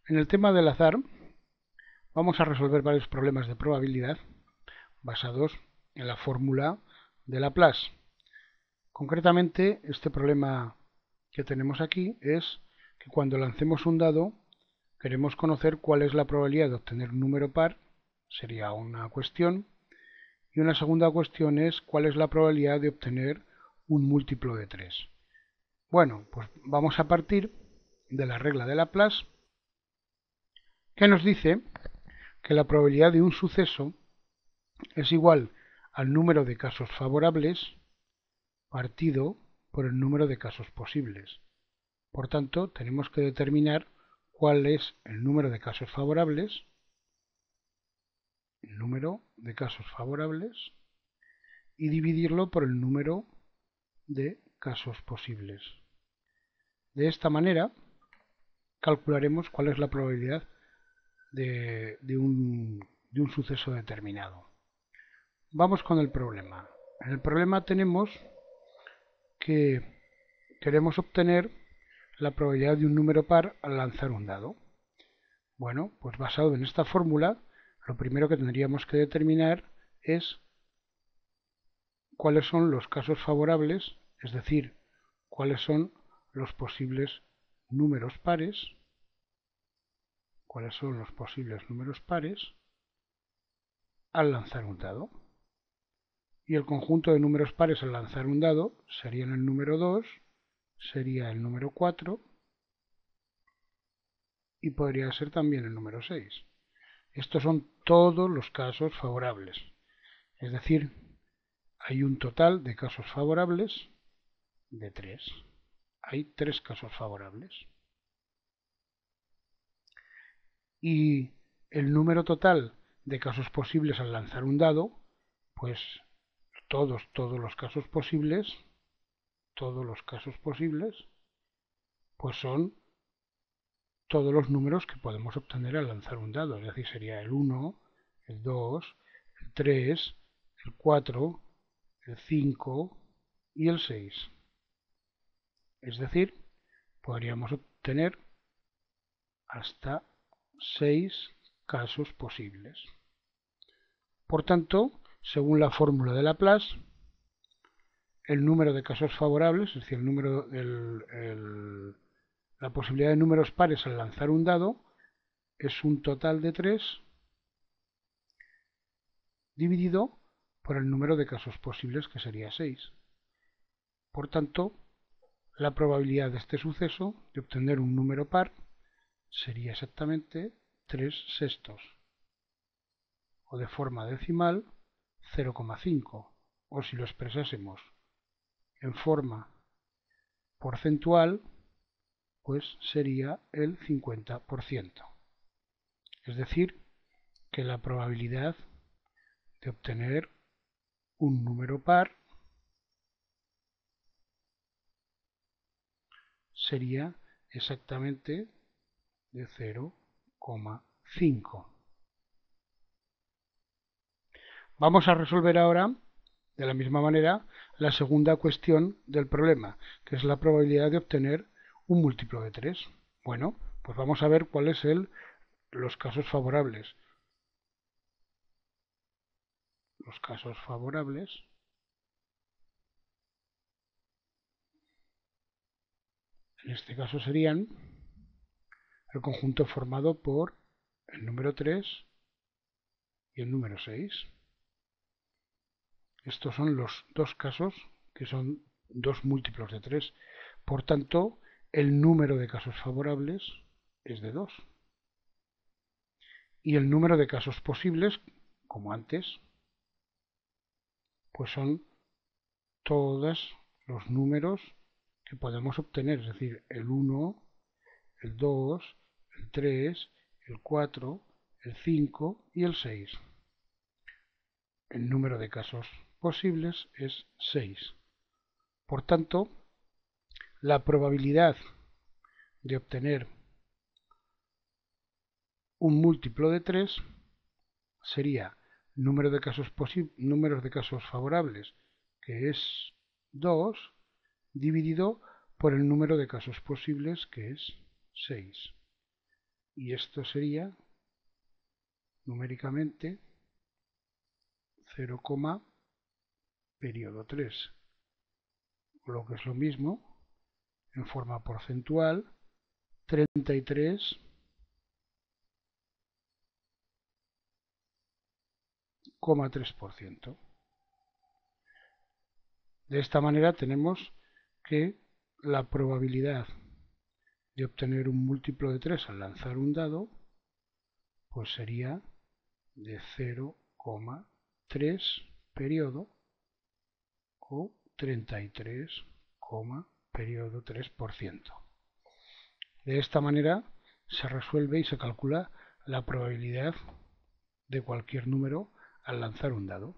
En el tema del azar vamos a resolver varios problemas de probabilidad basados en la fórmula de Laplace. Concretamente, este problema que tenemos aquí es que cuando lancemos un dado queremos conocer cuál es la probabilidad de obtener un número par, sería una cuestión, y una segunda cuestión es cuál es la probabilidad de obtener un múltiplo de 3. Bueno, pues vamos a partir de la regla de Laplace, que nos dice que la probabilidad de un suceso es igual al número de casos favorables partido por el número de casos posibles. Por tanto, tenemos que determinar cuál es el número de casos favorables, y dividirlo por el número de casos posibles. De esta manera calcularemos cuál es la probabilidad de un suceso determinado. Vamos con el problema. En el problema tenemos que queremos obtener la probabilidad de un número par al lanzar un dado. Bueno, pues basado en esta fórmula, lo primero que tendríamos que determinar es cuáles son los casos favorables, es decir, cuáles son los posibles números pares, al lanzar un dado. Y el conjunto de números pares al lanzar un dado serían el número 2, sería el número 4 y podría ser también el número 6. Estos son todos los casos favorables. Es decir, hay un total de casos favorables de 3. Hay 3 casos favorables. Y el número total de casos posibles al lanzar un dado, pues todos los casos posibles, pues son todos los números que podemos obtener al lanzar un dado. Es decir, sería el 1, el 2, el 3, el 4, el 5 y el 6. Es decir, podríamos obtener hasta 6 casos posibles. Por tanto, según la fórmula de Laplace, el número de casos favorables, es decir, la posibilidad de números pares al lanzar un dado, es un total de 3 dividido por el número de casos posibles, que sería 6. Por tanto, la probabilidad de este suceso de obtener un número par sería exactamente 3 sextos, o de forma decimal 0,5, o si lo expresásemos en forma porcentual, pues sería el 50%. Es decir, que la probabilidad de obtener un número par sería exactamente de 0,5. Vamos a resolver ahora, de la misma manera, la segunda cuestión del problema, que es la probabilidad de obtener un múltiplo de 3. Bueno, pues vamos a ver cuáles son los casos favorables. Los casos favorables en este caso serían el conjunto formado por el número 3 y el número 6. Estos son los dos casos que son dos múltiplos de 3. Por tanto, el número de casos favorables es de 2. Y el número de casos posibles, como antes, pues son todos los números que podemos obtener, es decir, el 1, el 2, el 3, el 4, el 5 y el 6. El número de casos posibles es 6. Por tanto, la probabilidad de obtener un múltiplo de 3 sería números de casos favorables, que es 2, dividido por el número de casos posibles, que es 6. y esto sería numéricamente 0, periodo 3, lo que es lo mismo, en forma porcentual, 33,3%. De esta manera tenemos que la probabilidad de obtener un múltiplo de 3 al lanzar un dado, pues sería de 0,3 periodo o 33, periodo 3%. De esta manera se resuelve y se calcula la probabilidad de cualquier número al lanzar un dado.